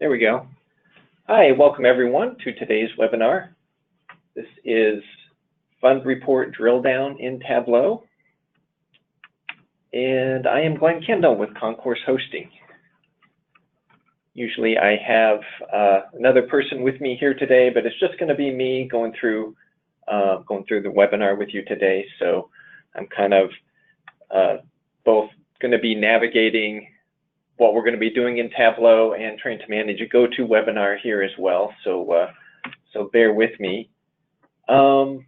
There we go. Hi, welcome everyone to today's webinar. This is Fund Report Drill Down in Tableau. And I am Glenn Kendall with Concourse Hosting. Usually I have another person with me here today, but it's just going to be me going through the webinar with you today. So I'm kind of both going to be navigating what we're going to be doing in Tableau and trying to manage a GoToWebinar here as well. So so bear with me. The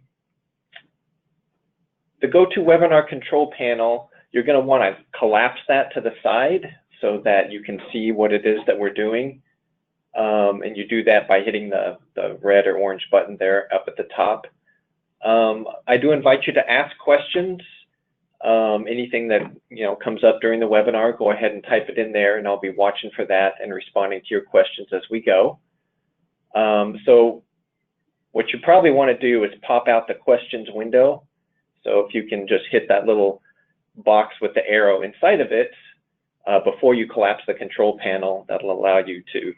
GoToWebinar control panel, you're going to want to collapse that to the side so that you can see what it is that we're doing. And you do that by hitting the red or orange button there up at the top. I do invite you to ask questions. Anything that comes up during the webinar, go ahead and type it in there, and I'll be watching for that and responding to your questions as we go. So what you probably want to do is pop out the questions window. So if you can just hit that little box with the arrow inside of it before you collapse the control panel, that'll allow you to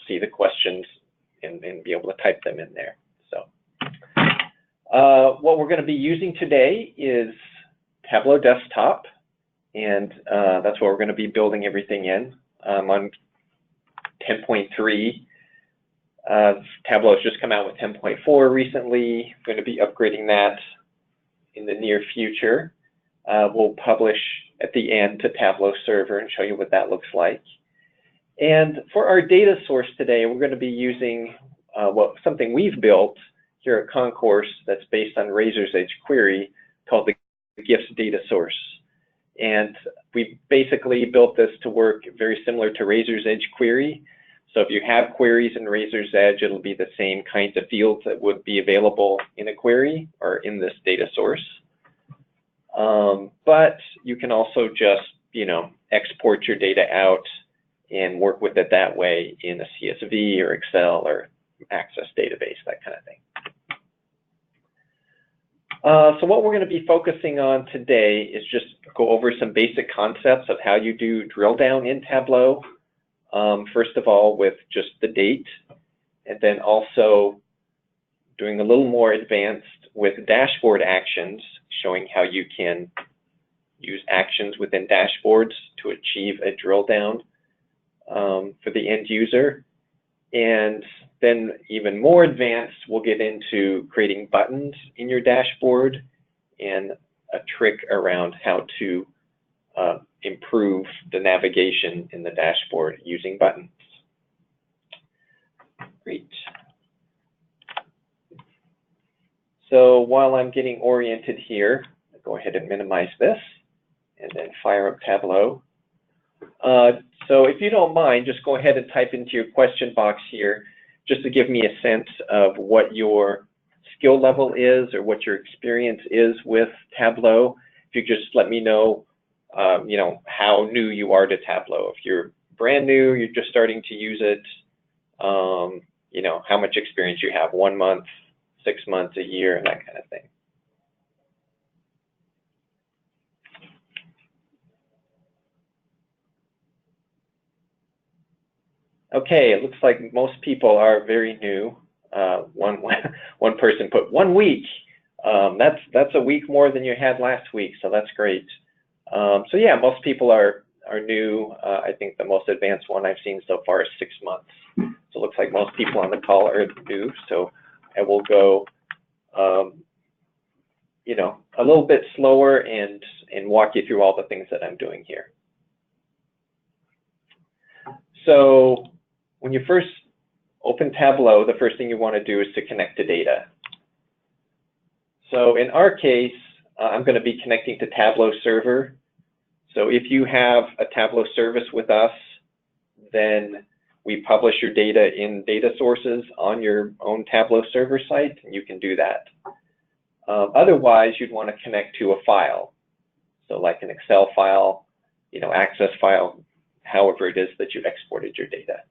see the questions and be able to type them in there. So what we're going to be using today is Tableau Desktop, and that's what we're going to be building everything in. On 10.3, Tableau has just come out with 10.4 recently. We're going to be upgrading that in the near future. We'll publish at the end to Tableau Server and show you what that looks like. And for our data source today, we're going to be using something we've built here at Concourse that's based on Razor's Edge query called the GIFs data source. And we basically built this to work very similar to Razor's Edge query. So if you have queries in Razor's Edge, it'll be the same kinds of fields that would be available in a query or in this data source. But you can also just, export your data out and work with it that way in a CSV or Excel or Access database, that kind of thing. So what we're going to be focusing on today is just go over some basic concepts of how you do drill down in Tableau. First of all, with just the date, and then also doing a little more advanced with dashboard actions, showing how you can use actions within dashboards to achieve a drill down for the end user. And then even more advanced, we'll get into creating buttons in your dashboard and a trick around how to improve the navigation in the dashboard using buttons. Great. So while I'm getting oriented here, I'll go ahead and minimize this and then fire up Tableau. So if you don't mind, just go ahead and type into your question box here, just to give me a sense of what your skill level is or what your experience is with Tableau. If you just let me know, how new you are to Tableau. If you're brand new, you're just starting to use it, how much experience you have, 1 month, 6 months, a year, and that kind of thing. Okay, it looks like most people are very new. One person put 1 week. That's a week more than you had last week, so that's great. So yeah, most people are new. I think the most advanced one I've seen so far is 6 months. So it looks like most people on the call are new. So I will go, a little bit slower and walk you through all the things that I'm doing here. So when you first open Tableau, the first thing you want to do is to connect to data. So in our case, I'm going to be connecting to Tableau Server. So if you have a Tableau service with us, then we publish your data in data sources on your own Tableau Server site, and you can do that. Otherwise, you'd want to connect to a file. So like an Excel file, Access file, however it is that you exported your data.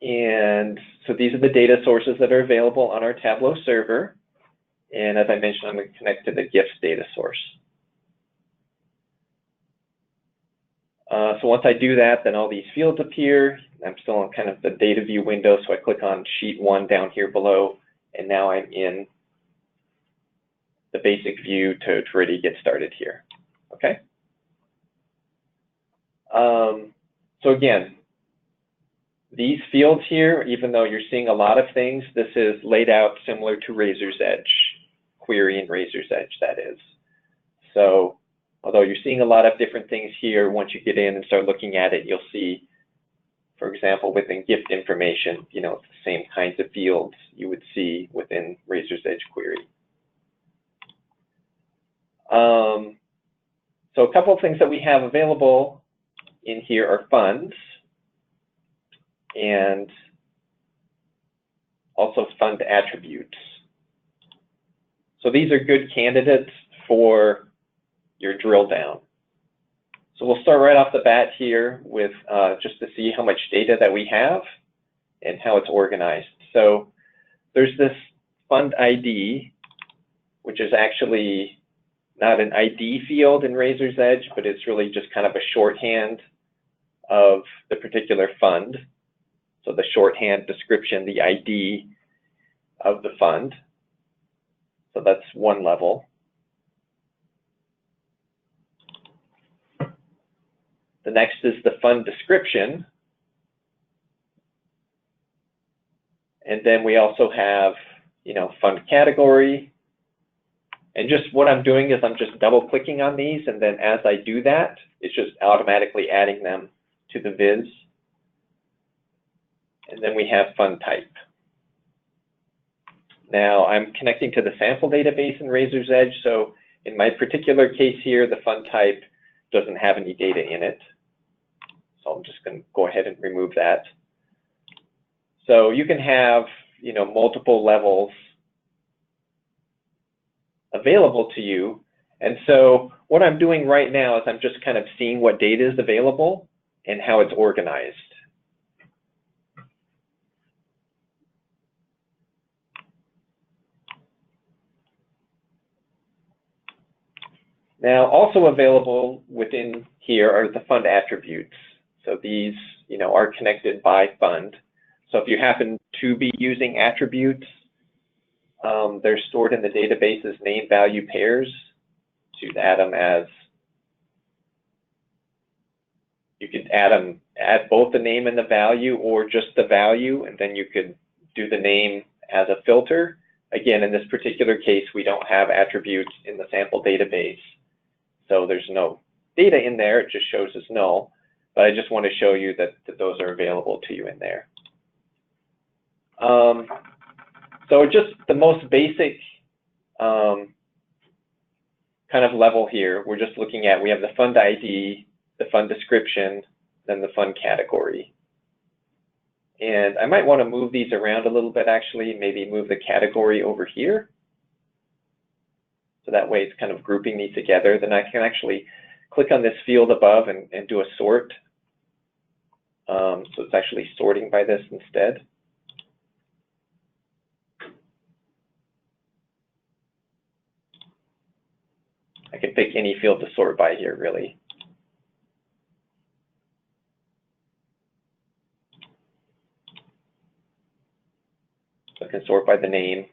And so these are the data sources that are available on our Tableau server. And as I mentioned, I'm going to connect to the GIFs data source. So once I do that, then all these fields appear. I'm still in kind of the data view window, so I click on sheet 1 down here below, and now I'm in the basic view to ready to get started here. Okay. So again, these fields here, even though you're seeing a lot of things, this is laid out similar to Razor's Edge, query in Razor's Edge, that is. So although you're seeing a lot of different things here, once you get in and start looking at it, you'll see, for example, within gift information, you know, it's the same kinds of fields you would see within Razor's Edge query. So a couple of things that we have available in here are funds and also fund attributes. So these are good candidates for your drill down. So we'll start right off the bat here with just to see how much data that we have and how it's organized. So there's this fund ID, which is actually not an ID field in Razor's Edge, but it's really just kind of a shorthand of the particular fund. So the shorthand description, the ID of the fund. So that's one level. The next is the fund description. And then we also have, you know, fund category. And just what I'm doing is I'm just double clicking on these, and then as I do that, it's just automatically adding them to the viz. And then we have fund type. Now I'm connecting to the sample database in Razor's Edge, so in my particular case here, the fund type doesn't have any data in it. So I'm just going to go ahead and remove that. So you can have, you know, multiple levels available to you. And so what I'm doing right now is I'm just kind of seeing what data is available and how it's organized. Now, also available within here are the fund attributes. So these, you know, are connected by fund. So if you happen to be using attributes, they're stored in the database's name value pairs. So you'd add them as, you could add both the name and the value, or just the value, and then you could do the name as a filter. Again, in this particular case, we don't have attributes in the sample database. So there's no data in there, it just shows as null. But I just want to show you that those are available to you in there. So just the most basic kind of level here, we're just looking at, we have the fund ID, the fund description, then the fund category. And I might want to move these around a little bit actually, maybe move the category over here. So that way it's kind of grouping these together. Then I can actually click on this field above and do a sort. So it's actually sorting by this instead. I can pick any field to sort by here, really. So I can sort by the name.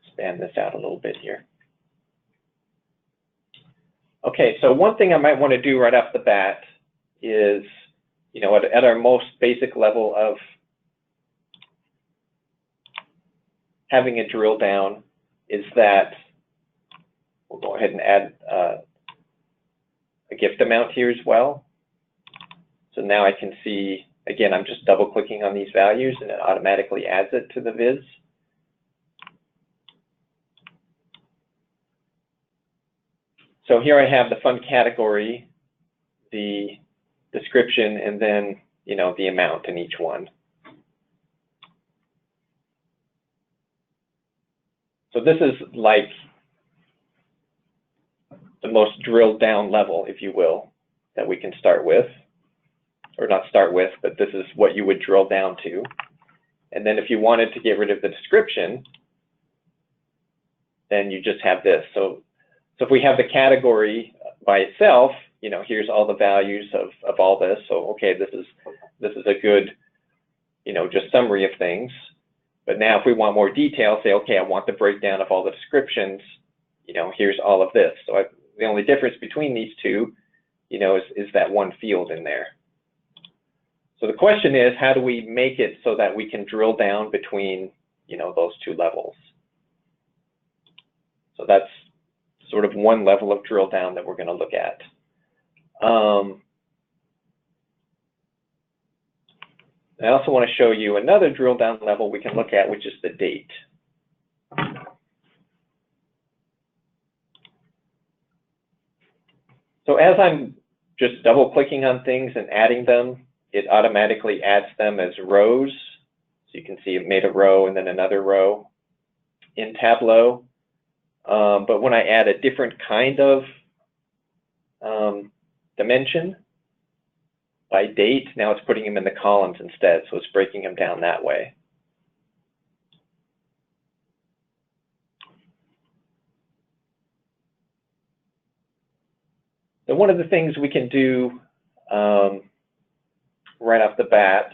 Expand this out a little bit here. Okay, so one thing I might want to do right off the bat is, you know, at our most basic level of having a drill down, is that we'll go ahead and add a gift amount here as well. So now I can see, again, I'm just double clicking on these values and it automatically adds it to the viz. So here I have the fund category, the description, and then, you know, the amount in each one. So this is like the most drilled down level, if you will, that we can start with, or not start with, but this is what you would drill down to. And then if you wanted to get rid of the description, then you just have this. So if we have the category by itself, you know, here's all the values of all this. So okay, this is a good, you know, just summary of things. But now if we want more detail, say, okay, I want the breakdown of all the descriptions, you know, here's all of this. So the only difference between these two, you know, is that one field in there. So the question is, how do we make it so that we can drill down between, you know, those two levels? So that's sort of one level of drill down that we're going to look at. I also want to show you another drill down level we can look at, which is the date. So as I'm just double clicking on things and adding them, it automatically adds them as rows. So you can see it made a row and then another row in Tableau. But when I add a different kind of dimension by date, now it's putting them in the columns instead. So it's breaking them down that way. So one of the things we can do right off the bat,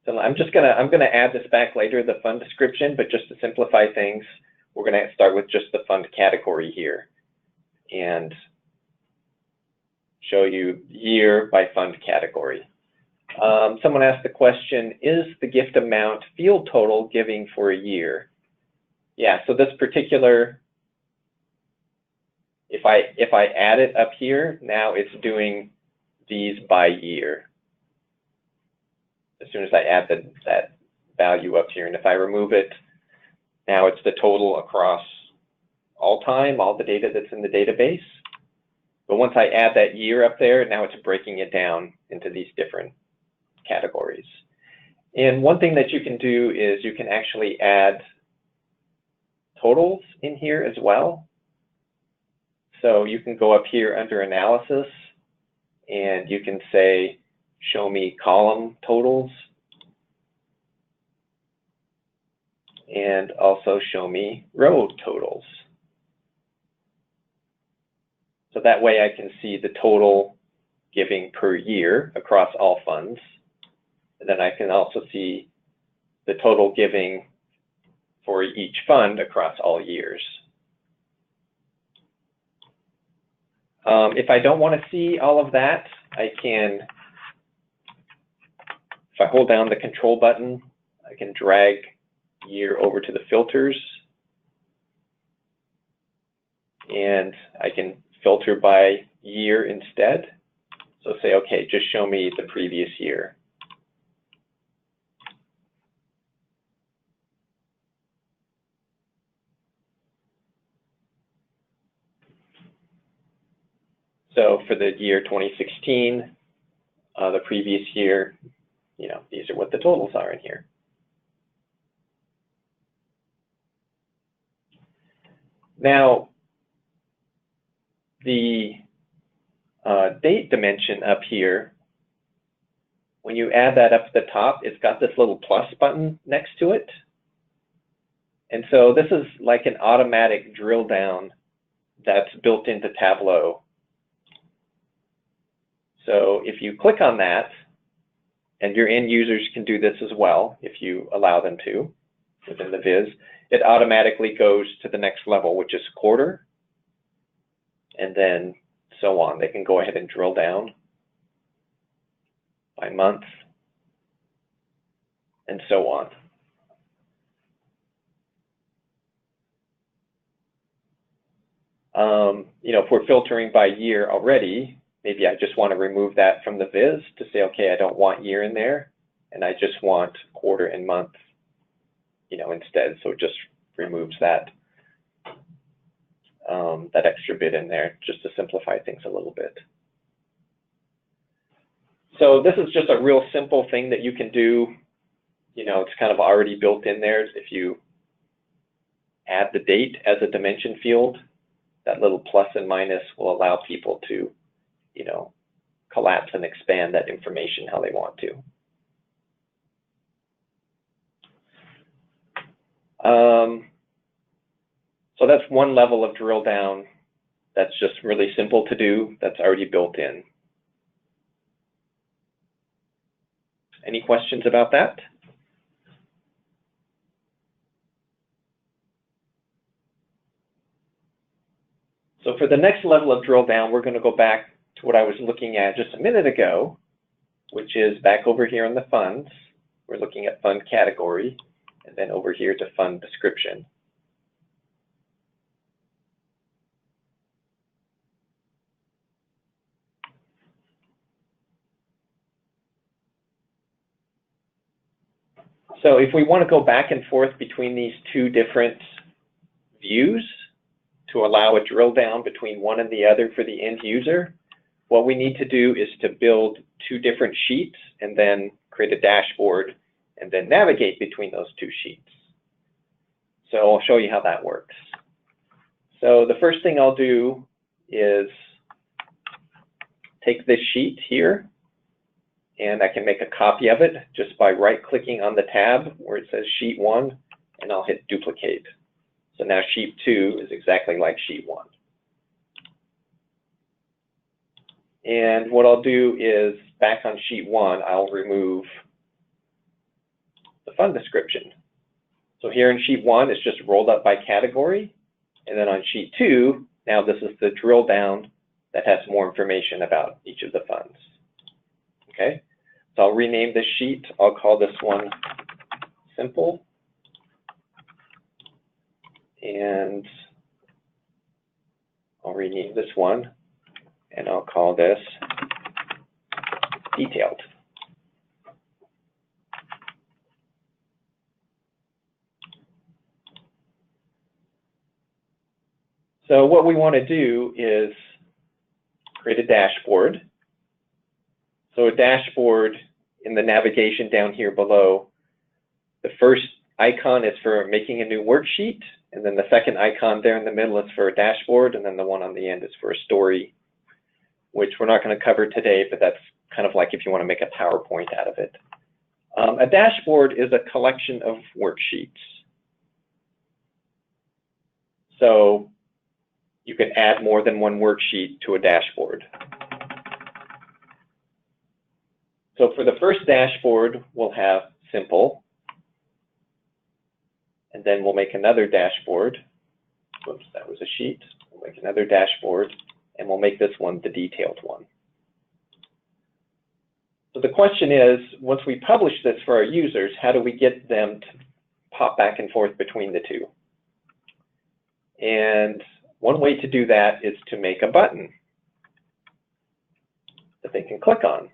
so I'm gonna add this back later, the fund description, but just to simplify things, we're gonna start with just the fund category here and show you year by fund category. Someone asked the question, is the gift amount field total giving for a year? Yeah, so this particular, if I add it up here, now it's doing these by year. As soon as I add that value up here, and if I remove it, now it's the total across all time, all the data that's in the database. But once I add that year up there, now it's breaking it down into these different categories. And one thing that you can do is you can actually add totals in here as well. So you can go up here under analysis and you can say, show me column totals and also show me row totals. So that way I can see the total giving per year across all funds. And then I can also see the total giving for each fund across all years. If I don't want to see all of that, I can, if I hold down the control button, I can drag year over to the filters and I can filter by year instead. So say, okay, just show me the previous year. So for the year 2016, the previous year, you know, these are what the totals are in here. Now, the date dimension up here, when you add that up to the top, it's got this little plus button next to it. And so this is like an automatic drill down that's built into Tableau. So if you click on that, and your end users can do this as well if you allow them to within the viz, it automatically goes to the next level, which is quarter, and then so on. They can go ahead and drill down by month, and so on. You know, if we're filtering by year already, maybe I just want to remove that from the viz to say, okay, I don't want year in there, and I just want quarter and month, you know, instead. So it just removes that that extra bit in there just to simplify things a little bit. So this is just a real simple thing that you can do. You know, it's kind of already built in there. If you add the date as a dimension field, that little plus and minus will allow people to, you know, collapse and expand that information how they want to. So that's one level of drill down that's just really simple to do, that's already built in. Any questions about that? So for the next level of drill down, we're going to go back to what I was looking at just a minute ago, which is back over here in the funds. We're looking at fund category, and then over here to fund description. So if we want to go back and forth between these two different views to allow a drill down between one and the other for the end user, what we need to do is to build two different sheets and then create a dashboard and then navigate between those two sheets. So I'll show you how that works. So the first thing I'll do is take this sheet here, and I can make a copy of it just by right-clicking on the tab where it says Sheet 1, and I'll hit Duplicate. So now Sheet 2 is exactly like Sheet 1. And what I'll do is, back on Sheet 1, I'll remove the fund description. So here in Sheet 1, it's just rolled up by category. And then on Sheet 2, now this is the drill down that has more information about each of the funds. Okay, so I'll rename this sheet. I'll call this one Simple. And I'll rename this one, and I'll call this Detailed. So what we want to do is create a dashboard. So a dashboard, in the navigation down here below, the first icon is for making a new worksheet, and then the second icon there in the middle is for a dashboard, and then the one on the end is for a story, which we're not going to cover today, but that's kind of like if you want to make a PowerPoint out of it. A dashboard is a collection of worksheets. So you can add more than one worksheet to a dashboard. So for the first dashboard, we'll have Simple, and then we'll make another dashboard. Whoops, that was a sheet. We'll make another dashboard, and we'll make this one the Detailed one. So the question is, once we publish this for our users, how do we get them to pop back and forth between the two? And one way to do that is to make a button that they can click on.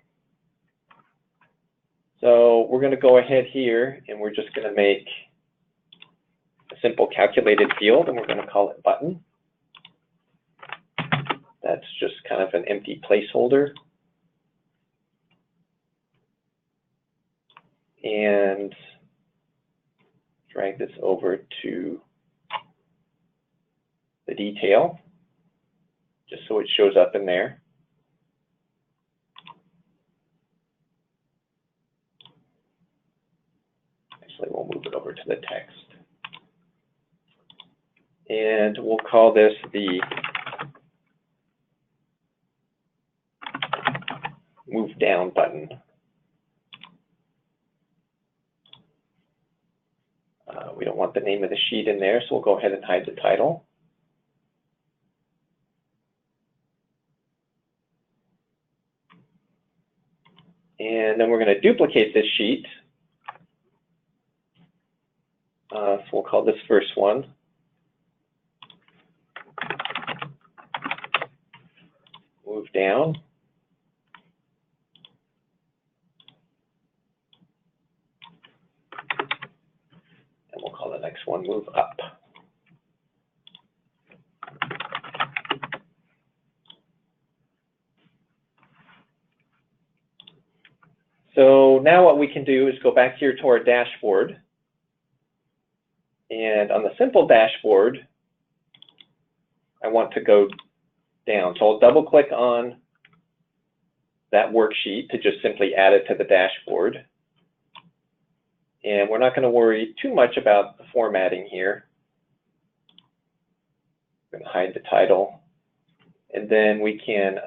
So we're going to go ahead here, and we're just going to make a simple calculated field, and we're going to call it Button. That's just kind of an empty placeholder. And drag this over to the detail, just so it shows up in there. Actually, we'll move it over to the text. And we'll call this the Move Down button. We don't want the name of the sheet in there, so we'll go ahead and hide the title. And then we're going to duplicate this sheet. So we'll call this first one Move Down. And we'll call the next one Move Up. So now what we can do is go back here to our dashboard, And on the simple dashboard, I want to go down. So I'll double click on that worksheet to just simply add it to the dashboard. And we're not going to worry too much about the formatting here. I'm going to hide the title. And then we can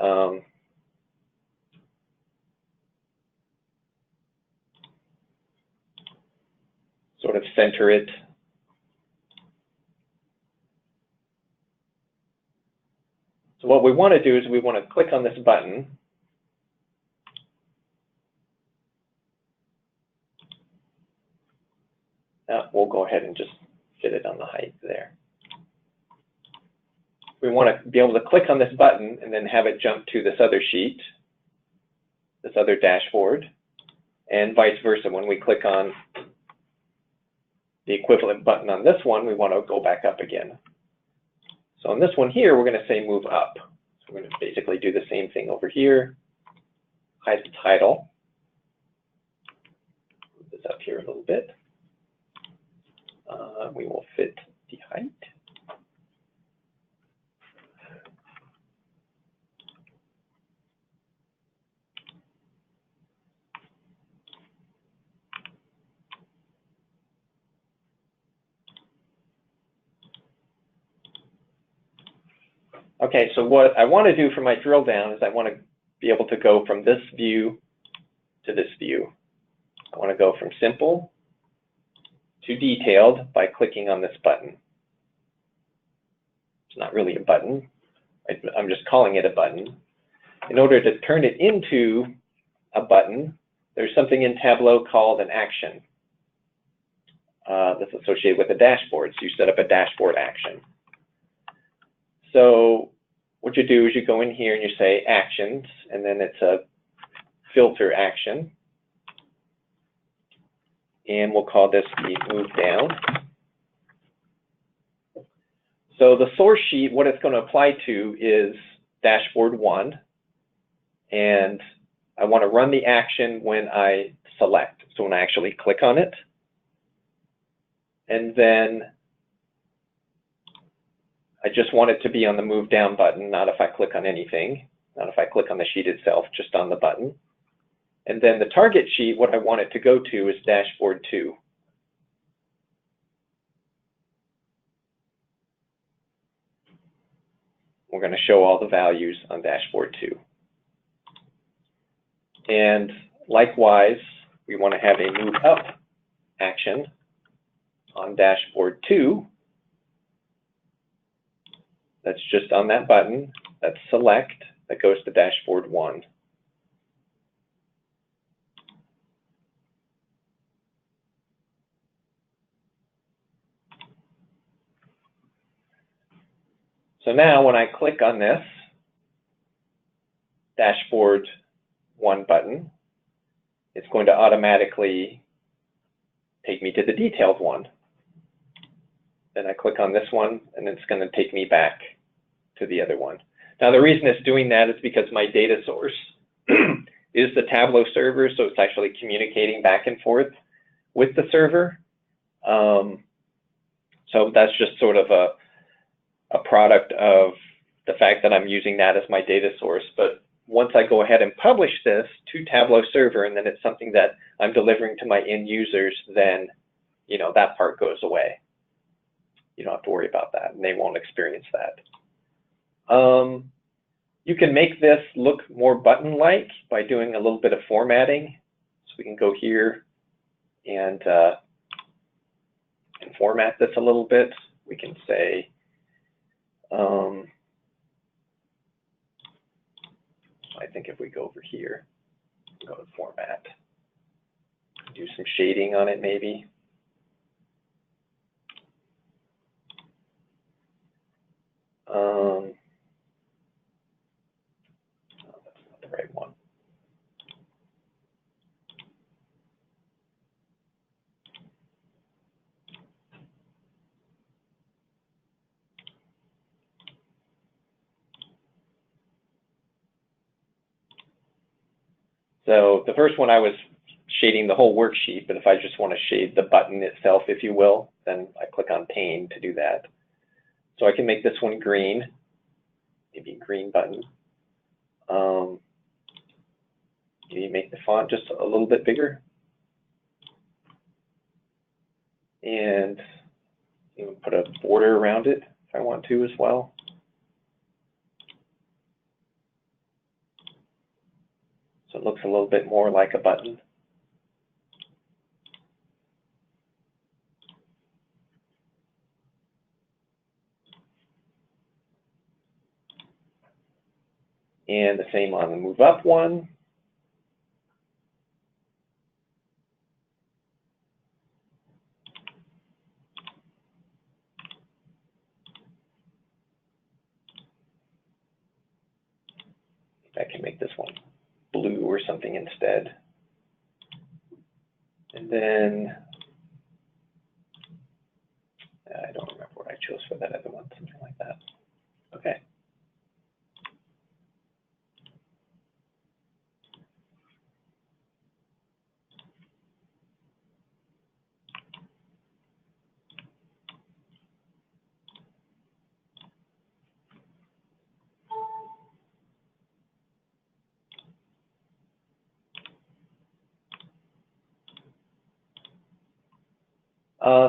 sort of center it. So what we want to do is we want to click on this button. We'll go ahead and just fit it on the height there. We want to be able to click on this button and then have it jump to this other sheet, this other dashboard, and vice versa. When we click on the equivalent button on this one, we want to go back up again. So on this one here, we're going to say move up. So we're going to basically do the same thing over here, hide the title, move this up here a little bit. We will fit the height. Okay, so what I want to do for my drill down is I want to be able to go from this view to this view. I want to go from simple to detailed by clicking on this button. It's not really a button. I'm just calling it a button. In order to turn it into a button, there's something in Tableau called an action that's associated with a dashboard. So you set up a dashboard action. So what you do is you go in here and you say actions, and then it's a filter action. And we'll call this the move down. So the source sheet, what it's going to apply to is dashboard 1. And I want to run the action when I select. So when I actually click on it. And then I just want it to be on the move down button, not if I click on anything, not if I click on the sheet itself, just on the button. And then the target sheet, what I want it to go to is dashboard 2. We're going to show all the values on dashboard 2. And likewise, we want to have a move up action on dashboard 2. That's just on that button. That's select. That goes to dashboard 1. So now when I click on this dashboard 1 button, it's going to automatically take me to the detailed one. Then I click on this one, and it's going to take me back to the other one. Now the reason it's doing that is because my data source is the Tableau server, so it's actually communicating back and forth with the server. So that's just sort of a product of the fact that I'm using that as my data source. But once I go ahead and publish this to Tableau server, and then it's something that I'm delivering to my end users, then that part goes away. You don't have to worry about that, and they won't experience that. You can make this look more button-like by doing a little bit of formatting. So we can go here and format this a little bit. We can say, I think if we go over here, go to format, do some shading on it maybe. No, that's not the right one. So the first one I was shading the whole worksheet, but if I just want to shade the button itself, if you will, then I click on pane to do that. So I can make this one green, maybe green button. Maybe make the font just a little bit bigger. And even put a border around it if I want to as well. So it looks a little bit more like a button. And the same on the move up one. I can make this one blue or something instead. And then, I don't remember what I chose for that other one, something like that. Okay.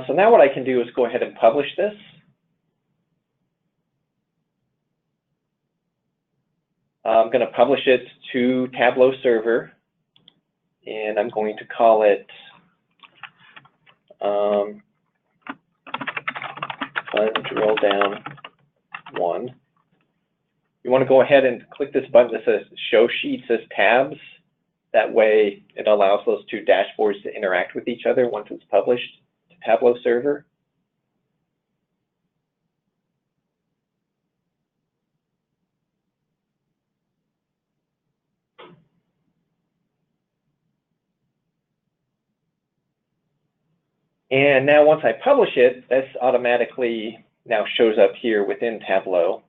So now what I can do is go ahead and publish this. I'm going to publish it to Tableau server, and I'm going to call it Fun Drill Down 1. You want to go ahead and click this button that says Show Sheets as Tabs. That way it allows those two dashboards to interact with each other once it's published to Tableau server. And now once I publish it, this automatically now shows up here within Tableau.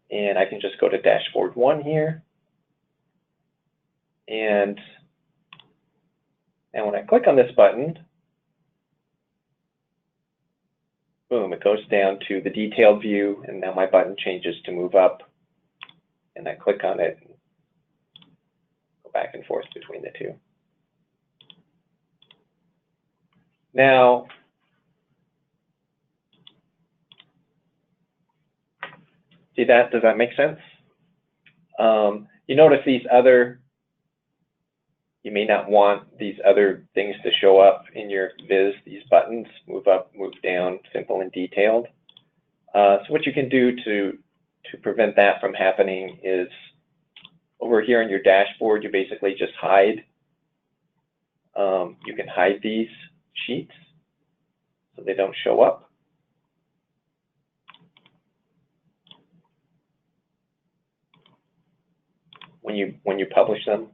And I can just go to dashboard 1 here. And when I click on this button, boom, it goes down to the detailed view, and now my button changes to move up. And I click on it, and go back and forth between the two. Now, see that? Does that make sense? You notice these other, you may not want these other things to show up in your viz, these buttons, move up, move down, simple and detailed. So what you can do to prevent that from happening is over here on your dashboard, you basically just hide. You can hide these sheets so they don't show up. When you publish them.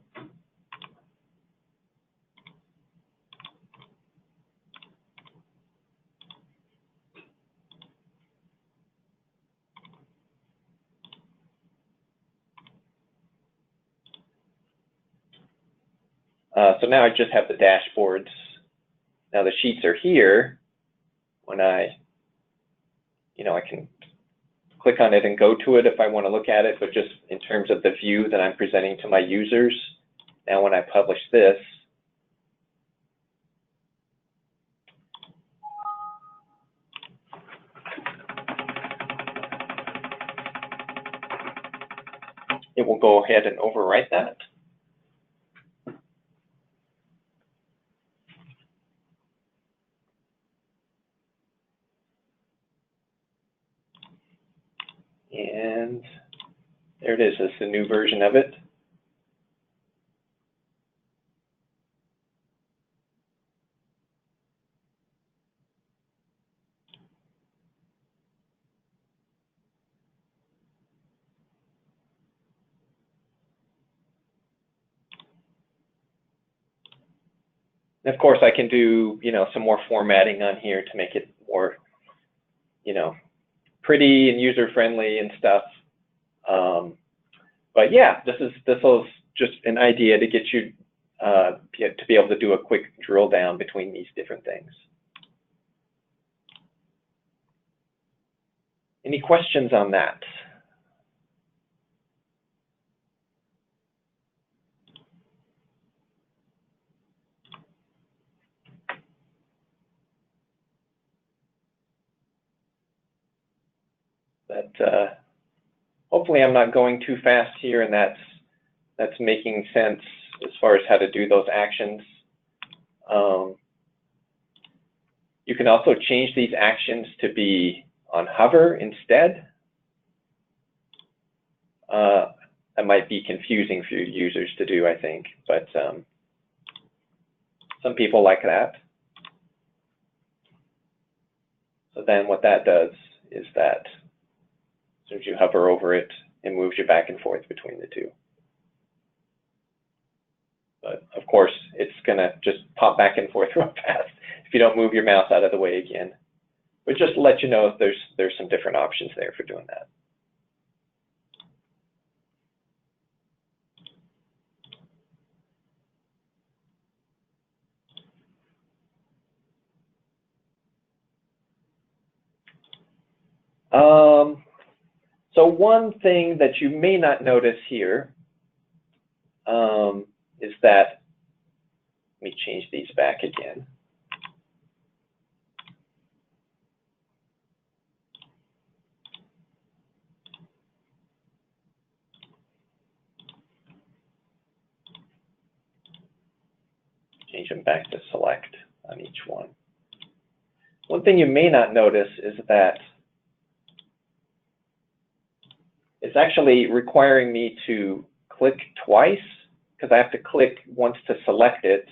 So now I just have the dashboards. Now the sheets are here. When I can click on it and go to it if I want to look at it, but just in terms of the view that I'm presenting to my users. Now when I publish this, it will go ahead and overwrite that. And there it is. It's the new version of it. And of course, I can do some more formatting on here to make it more pretty and user friendly and stuff. But yeah, this was just an idea to get you to be able to do a quick drill down between these different things. Any questions on that? But hopefully I'm not going too fast here, and that's making sense as far as how to do those actions. You can also change these actions to be on hover instead. That might be confusing for your users to do, I think, but some people like that. So then what that does is that as soon as you hover over it, it moves you back and forth between the two. But of course, it's gonna just pop back and forth real fast if you don't move your mouse out of the way again. But just to let you know, there's some different options there for doing that. So one thing that you may not notice here is that, let me change these back again. Change them back to select on each one. One thing you may not notice is that it's actually requiring me to click twice, because I have to click once to select it.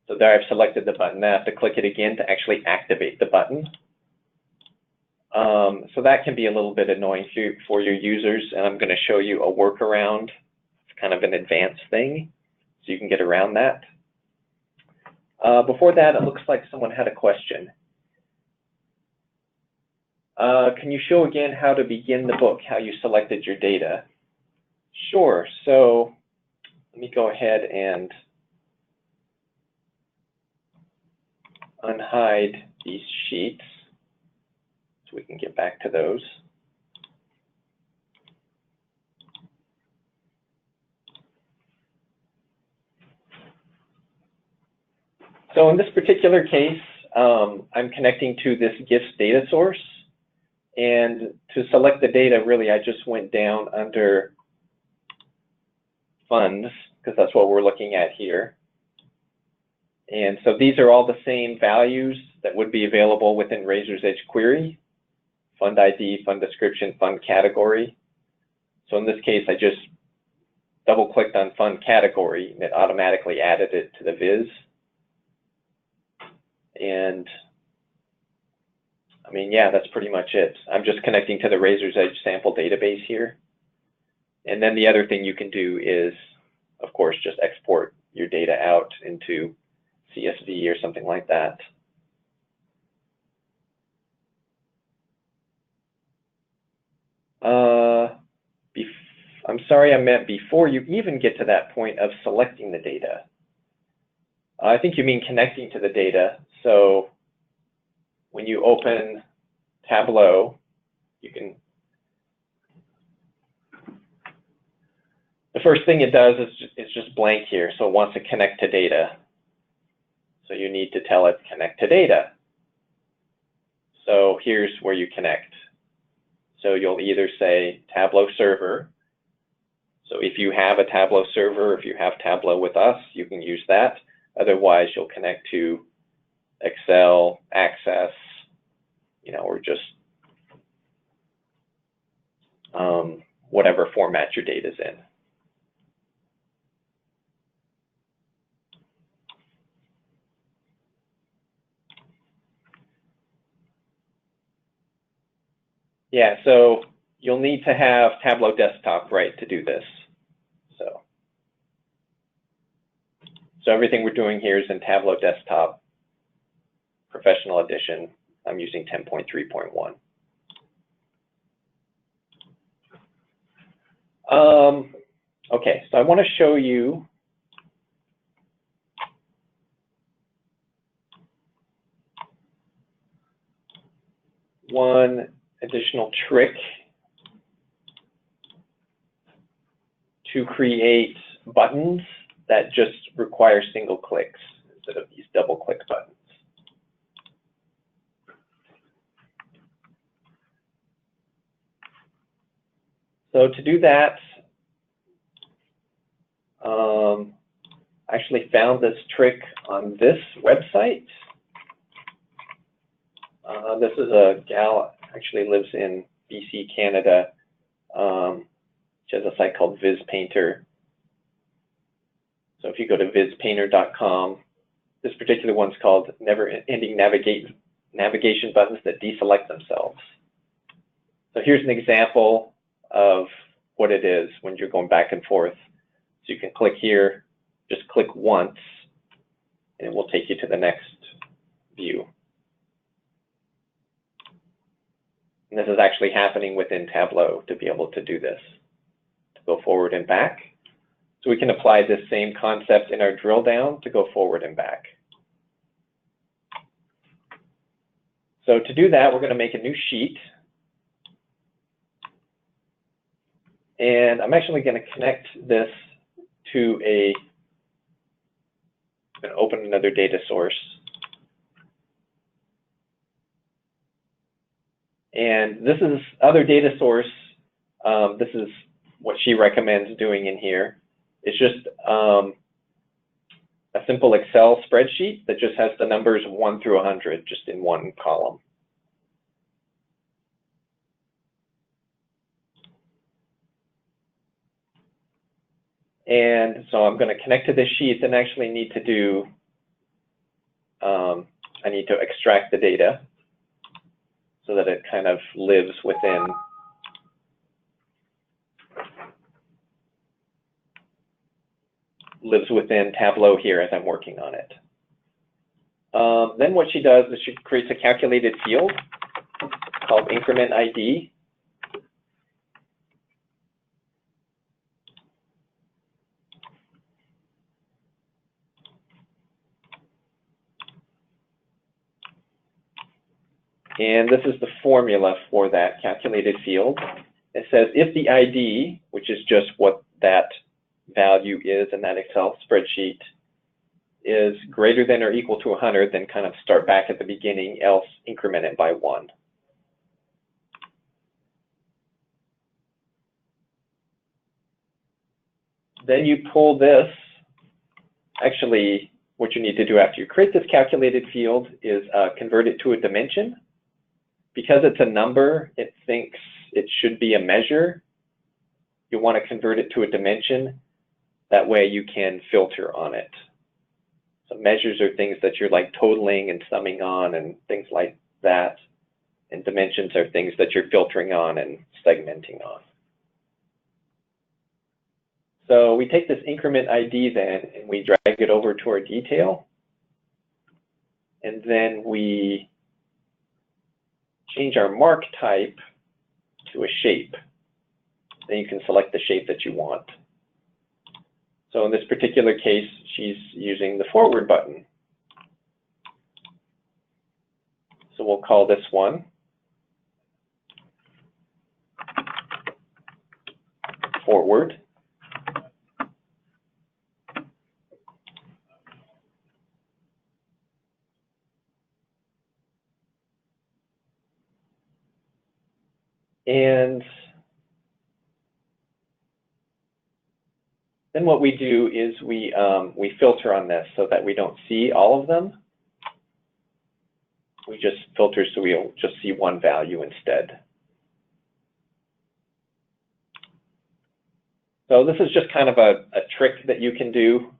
So there I've selected the button. Now I have to click it again to actually activate the button. So that can be a little bit annoying for your users, and I'm going to show you a workaround. It's kind of an advanced thing, so you can get around that. Before that, it looks like someone had a question. Can you show again how to begin the book, how you selected your data? Sure. So let me go ahead and unhide these sheets so we can get back to those. So in this particular case, I'm connecting to this GIFs data source. And to select the data, really, I just went down under funds, because that's what we're looking at here. And so these are all the same values that would be available within Razor's Edge query: fund ID, fund description, fund category. So in this case, I just double-clicked on fund category, and it automatically added it to the viz. And I mean, yeah, that's pretty much it. I'm just connecting to the Razor's Edge sample database here. And then the other thing you can do is, of course, just export your data out into CSV or something like that. I'm sorry, I meant before you even get to that point of selecting the data. I think you mean connecting to the data. So when you open Tableau, you can, the first thing it does is just blank here. So it wants to connect to data. So you need to tell it connect to data. So here's where you connect. So you'll either say Tableau server. So if you have a Tableau server, if you have Tableau with us, you can use that. Otherwise, you'll connect to Excel, Access, you know, or just whatever format your data's in. Yeah, so you'll need to have Tableau Desktop, right, to do this. So everything we're doing here is in Tableau Desktop, Professional Edition. I'm using 10.3.1. Okay, so I want to show you one additional trick to create buttons that just require single clicks instead of these double click buttons. So to do that, I actually found this trick on this website. This is a gal, actually lives in BC, Canada. She has a site called VizPainter. So if you go to vizpainter.com, this particular one's called Neverending Navigation Buttons that Deselect Themselves. So here's an example of what it is when you're going back and forth. So you can click here, just click once, and it will take you to the next view. And this is actually happening within Tableau to be able to do this, to go forward and back. So we can apply this same concept in our drill down to go forward and back. So to do that, we're going to make a new sheet. And I'm actually going to connect this to I'm going to open another data source. And this is other data source. This is what she recommends doing in here. It's just a simple Excel spreadsheet that just has the numbers 1 through 100 just in one column. And so I'm going to connect to this sheet and actually need to do, I need to extract the data so that it kind of lives within Tableau here as I'm working on it. Then what she does is she creates a calculated field called increment ID. And this is the formula for that calculated field. It says if the ID, which is just what that value is in that Excel spreadsheet, is greater than or equal to 100, then kind of start back at the beginning, else increment it by 1. Then you pull this. Actually, what you need to do after you create this calculated field is convert it to a dimension. Because it's a number, it thinks it should be a measure. You want to convert it to a dimension. That way you can filter on it. So measures are things that you're like totaling and summing on and things like that. And dimensions are things that you're filtering on and segmenting on. So we take this increment ID then and we drag it over to our detail. And then we change our mark type to a shape. Then you can select the shape that you want. So in this particular case, she's using the forward button. So we'll call this one forward. And then what we do is we filter on this so that we don't see all of them. We just filter so we'll just see one value instead. So this is just kind of a trick that you can do.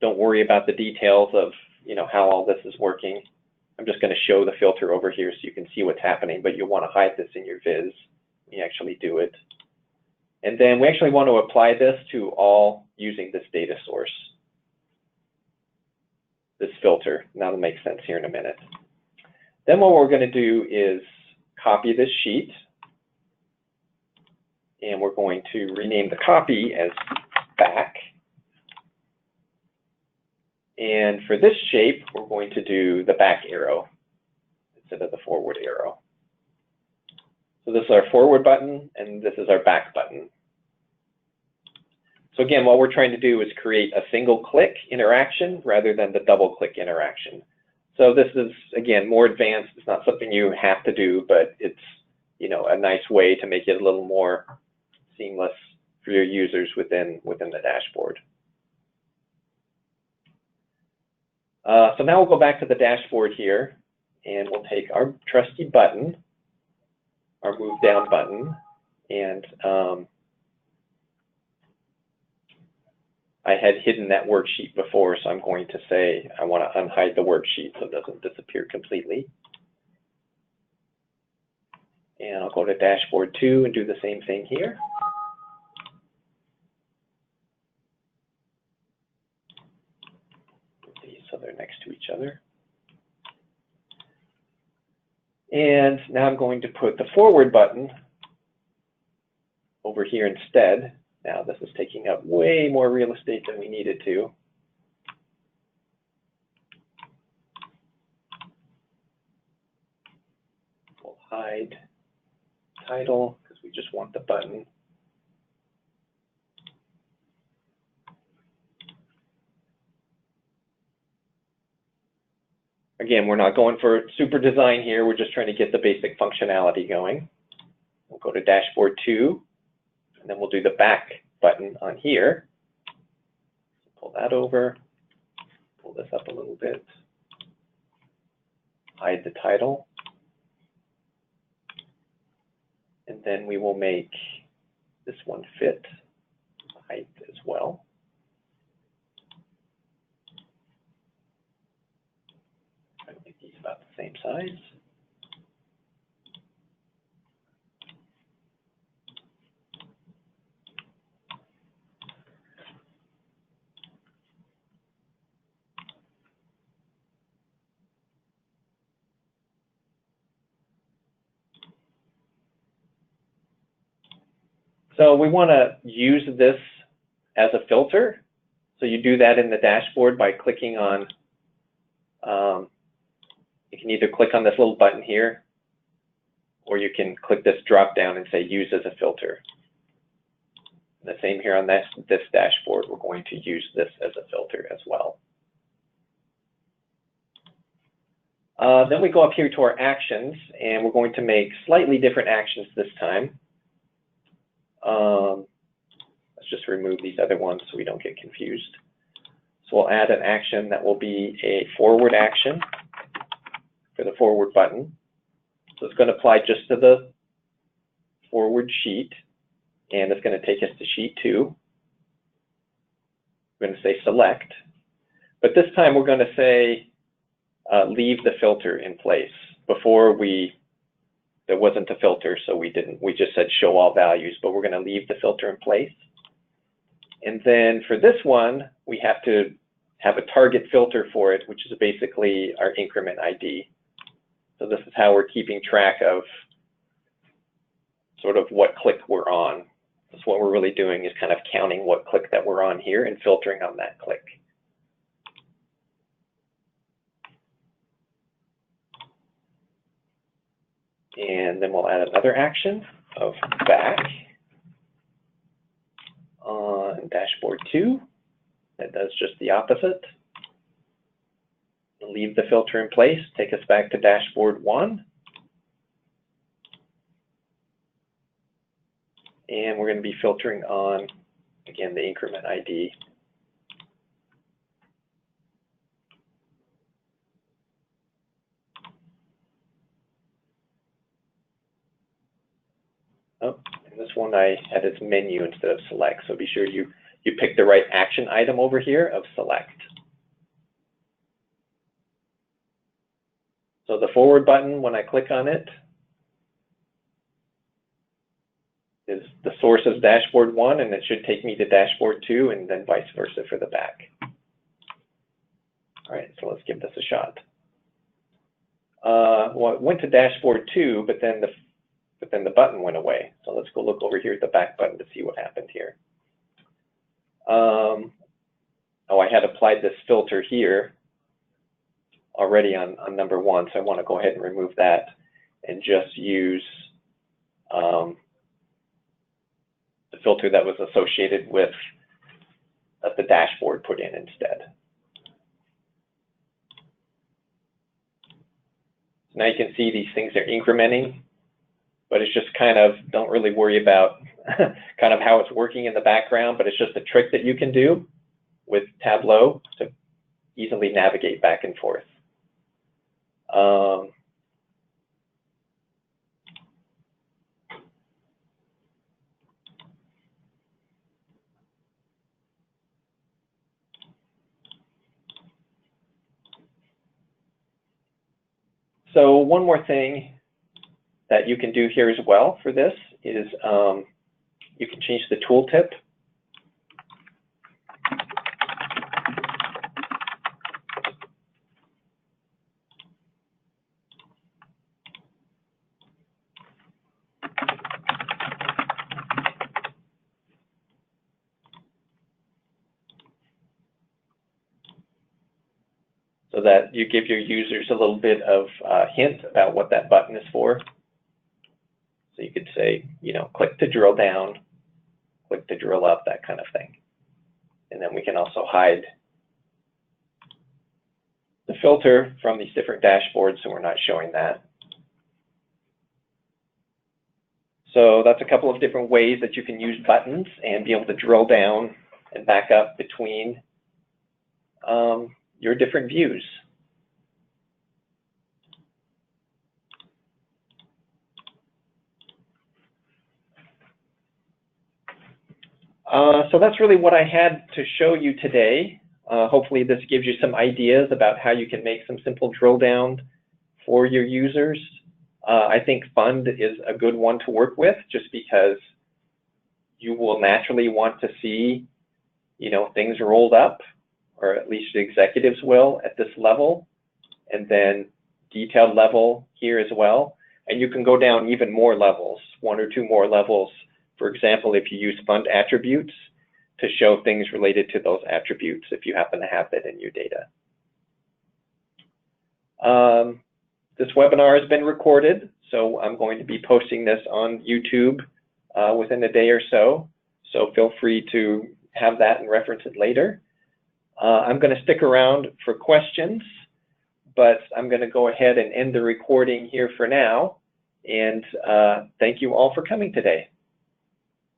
Don't worry about the details of how all this is working. I'm just going to show the filter over here so you can see what's happening, but you'll want to hide this in your viz when you actually do it. And then we actually want to apply this to all using this data source, this filter. Now that'll make sense here in a minute. Then what we're going to do is copy this sheet, and we're going to rename the copy as back. And for this shape, we're going to do the back arrow instead of the forward arrow. So this is our forward button, and this is our back button. So again, what we're trying to do is create a single click interaction rather than the double click interaction. So this is, again, more advanced. It's not something you have to do, but it's, you know, a nice way to make it a little more seamless for your users within the dashboard. So now we'll go back to the dashboard here, and we'll take our trusty button, our move down button, and I had hidden that worksheet before, so I'm going to say I want to unhide the worksheet so it doesn't disappear completely. And I'll go to dashboard 2 and do the same thing here. So they're next to each other. And now I'm going to put the forward button over here instead. Now this is taking up way more real estate than we needed to. We'll hide title because we just want the button. Again, we're not going for super design here. We're just trying to get the basic functionality going. We'll go to dashboard 2, and then we'll do the back button on here. Pull that over, pull this up a little bit, hide the title, and then we will make this one fit height as well. Try to make these about the same size. So we want to use this as a filter. So you do that in the dashboard by clicking on, you can either click on this little button here, or you can click this drop down and say use as a filter. The same here on this dashboard, we're going to use this as a filter as well. Then we go up here to our actions, and we're going to make slightly different actions this time. Let's just remove these other ones so we don't get confused. So we'll add an action that will be a forward action for the forward button. So it's going to apply just to the forward sheet, and it's going to take us to sheet 2. We're going to say select, but this time we're going to say leave the filter in place. Before there wasn't a filter, so we just said show all values, but we're going to leave the filter in place. And then for this one, we have to have a target filter for it, which is basically our increment ID. So this is how we're keeping track of sort of what click we're on. That's what we're really doing, is kind of counting what click that we're on here and filtering on that click. And then we'll add another action of back on dashboard 2. That does just the opposite. We'll leave the filter in place, take us back to dashboard 1. And we're going to be filtering on, again, the increment ID. Oh, and this one I had its menu instead of select, so be sure you pick the right action item over here of select. So the forward button, when I click on it, is the source is dashboard 1, and it should take me to dashboard 2, and then vice versa for the back. All right, so let's give this a shot. Well, it went to dashboard 2, but then the button went away. So let's go look over here at the back button to see what happened here. Oh, I had applied this filter here already on number 1, so I want to go ahead and remove that and just use the filter that was associated with that the dashboard put in instead. Now you can see these things are incrementing, but it's just kind of, don't really worry about kind of how it's working in the background, but it's just a trick that you can do with Tableau to easily navigate back and forth. So one more thing that you can do here as well for this is you can change the tooltip. So that you give your users a little bit of hint about what that button is for. So you could say, you know, click to drill down, click to drill up, that kind of thing. And then we can also hide the filter from these different dashboards, so we're not showing that. So that's a couple of different ways that you can use buttons and be able to drill down and back up between your different views. So that's really what I had to show you today. Hopefully this gives you some ideas about how you can make some simple drill down for your users. I think Fund is a good one to work with just because you will naturally want to see, you know, things rolled up, or at least the executives will at this level, and then detailed level here as well. And you can go down even more levels, 1 or 2 more levels. For example, if you use fund attributes to show things related to those attributes, if you happen to have that in your data. This webinar has been recorded, so I'm going to be posting this on YouTube within a day or so. So feel free to have that and reference it later. I'm going to stick around for questions, but I'm going to go ahead and end the recording here for now. And thank you all for coming today.